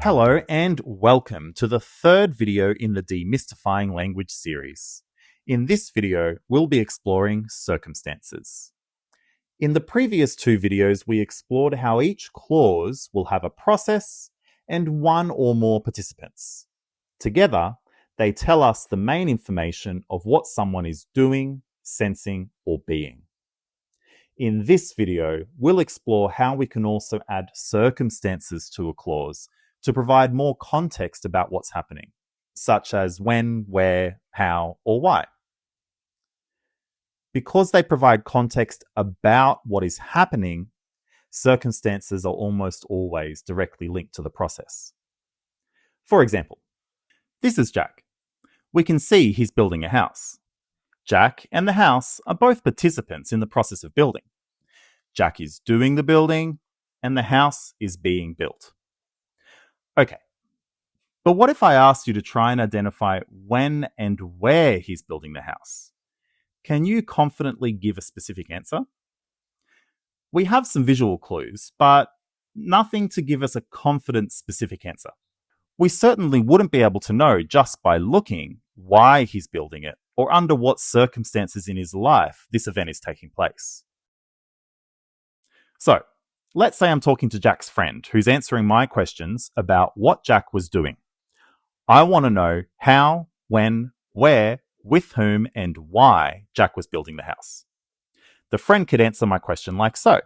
Hello and welcome to the third video in the Demystifying Language series. In this video, we'll be exploring circumstances. In the previous two videos, we explored how each clause will have a process and one or more participants. Together, they tell us the main information of what someone is doing, sensing, or being. In this video, we'll explore how we can also add circumstances to a clause to provide more context about what's happening, such as when, where, how, or why. Because they provide context about what is happening, circumstances are almost always directly linked to the process. For example, this is Jack. We can see he's building a house. Jack and the house are both participants in the process of building. Jack is doing the building, and the house is being built. Okay, but what if I asked you to try and identify when and where he's building the house? Can you confidently give a specific answer? We have some visual clues, but nothing to give us a confident specific answer. We certainly wouldn't be able to know just by looking why he's building it or under what circumstances in his life this event is taking place. So, let's say I'm talking to Jack's friend who's answering my questions about what Jack was doing. I want to know how, when, where, with whom, and why Jack was building the house. The friend could answer my question like so.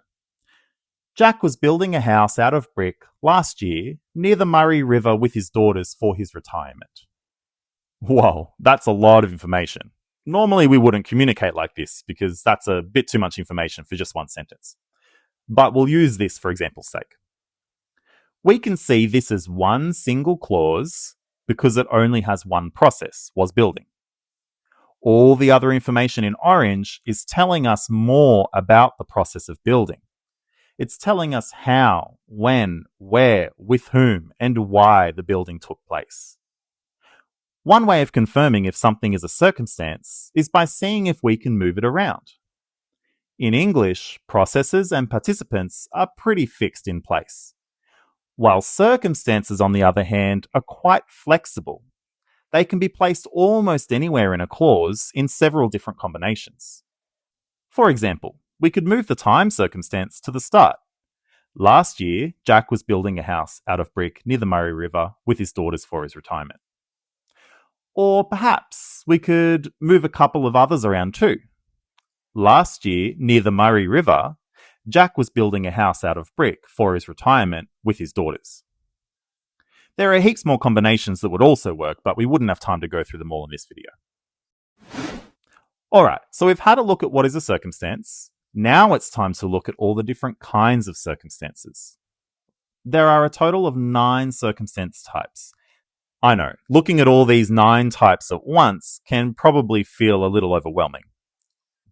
Jack was building a house out of brick last year near the Murray River with his daughters for his retirement. Whoa, that's a lot of information. Normally we wouldn't communicate like this because that's a bit too much information for just one sentence. But we'll use this for example's sake. We can see this as one single clause because it only has one process, was building. All the other information in orange is telling us more about the process of building. It's telling us how, when, where, with whom, and why the building took place. One way of confirming if something is a circumstance is by seeing if we can move it around. In English, processes and participants are pretty fixed in place, while circumstances, on the other hand, are quite flexible. They can be placed almost anywhere in a clause in several different combinations. For example, we could move the time circumstance to the start. Last year, Jack was building a house out of brick near the Murray River with his daughters for his retirement. Or perhaps we could move a couple of others around too. Last year, near the Murray River, Jack was building a house out of brick for his retirement with his daughters. There are heaps more combinations that would also work, but we wouldn't have time to go through them all in this video. Alright, so we've had a look at what is a circumstance. Now it's time to look at all the different kinds of circumstances. There are a total of 9 circumstance types. I know, looking at all these 9 types at once can probably feel a little overwhelming.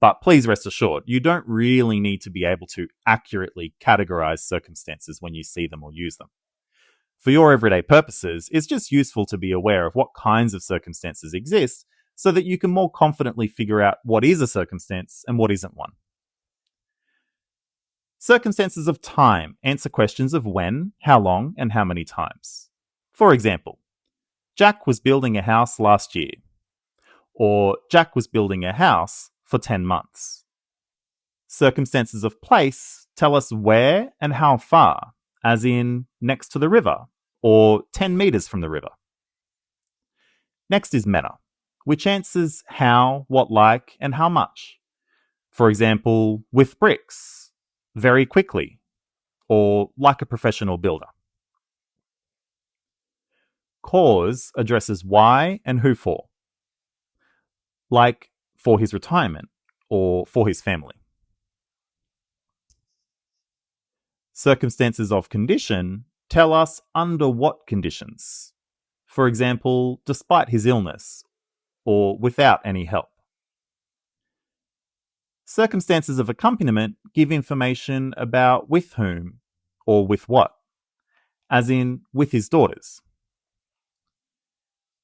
But please rest assured, you don't really need to be able to accurately categorize circumstances when you see them or use them. For your everyday purposes, it's just useful to be aware of what kinds of circumstances exist so that you can more confidently figure out what is a circumstance and what isn't one. Circumstances of time answer questions of when, how long, and how many times. For example, Jack was building a house last year, or Jack was building a house for 10 months. Circumstances of place tell us where and how far, as in next to the river, or 10 meters from the river. Next is meta, which answers how, what like, and how much. For example, with bricks, very quickly, or like a professional builder. Cause addresses why and who for, like for his retirement or for his family. Circumstances of condition tell us under what conditions. For example, despite his illness or without any help. Circumstances of accompaniment give information about with whom or with what, as in with his daughters.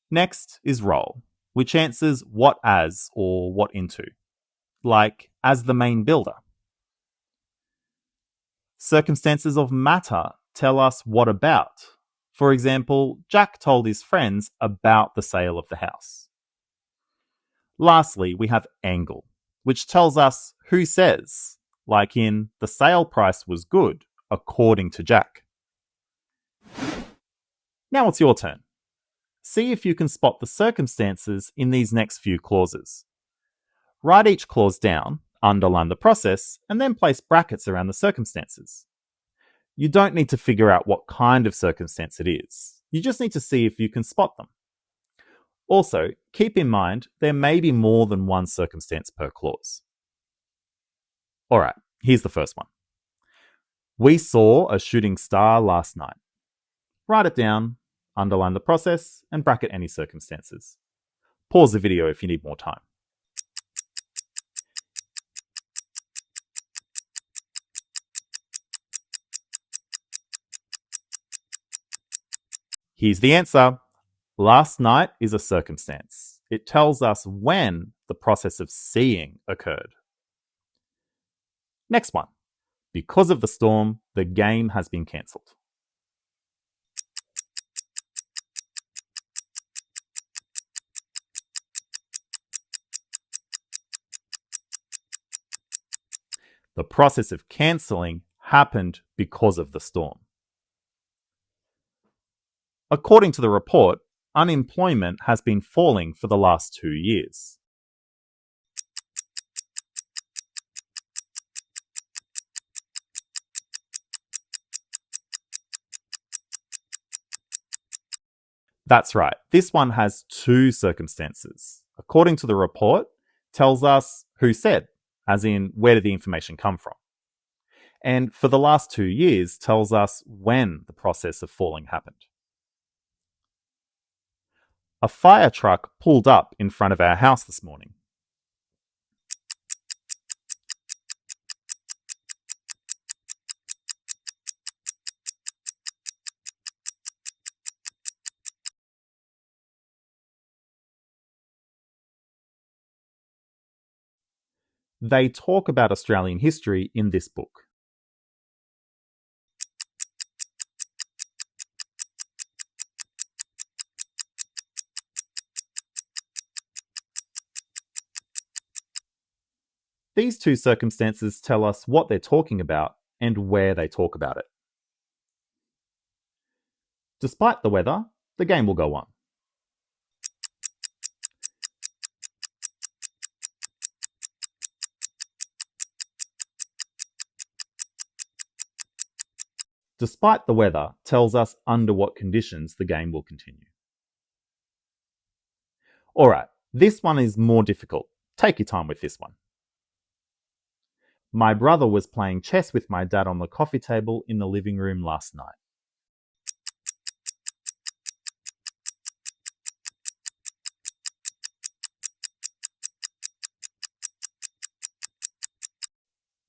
Next is role, which answers what as or what into, like as the main builder. Circumstances of matter tell us what about. For example, Jack told his friends about the sale of the house. Lastly, we have angle, which tells us who says, like in the sale price was good, according to Jack. Now it's your turn. See if you can spot the circumstances in these next few clauses. Write each clause down, underline the process, and then place brackets around the circumstances. You don't need to figure out what kind of circumstance it is. You just need to see if you can spot them. Also, keep in mind there may be more than one circumstance per clause. Alright, here's the first one. We saw a shooting star last night. Write it down, underline the process, and bracket any circumstances. Pause the video if you need more time. Here's the answer. Last night is a circumstance. It tells us when the process of seeing occurred. Next one. Because of the storm, the game has been cancelled. The process of cancelling happened because of the storm. According to the report, unemployment has been falling for the last 2 years. That's right, this one has two circumstances. According to the report, tells us who said, as in where did the information come from. And for the last 2 years tells us when the process of falling happened. A fire truck pulled up in front of our house this morning. They talk about Australian history in this book. These two circumstances tell us what they're talking about and where they talk about it. Despite the weather, the game will go on. Despite the weather tells us under what conditions the game will continue. Alright, this one is more difficult. Take your time with this one. My brother was playing chess with my dad on the coffee table in the living room last night.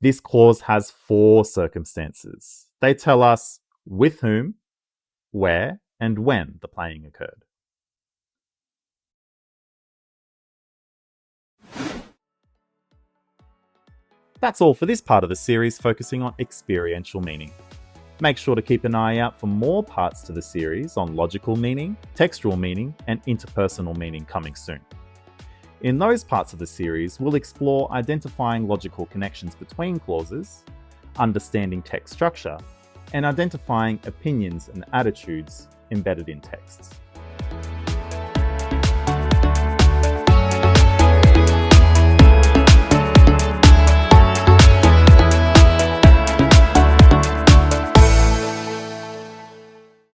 This clause has 4 circumstances. They tell us with whom, where, and when the playing occurred. That's all for this part of the series focusing on experiential meaning. Make sure to keep an eye out for more parts to the series on logical meaning, textual meaning, and interpersonal meaning coming soon. In those parts of the series, we'll explore identifying logical connections between clauses, understanding text structure, and identifying opinions and attitudes embedded in texts.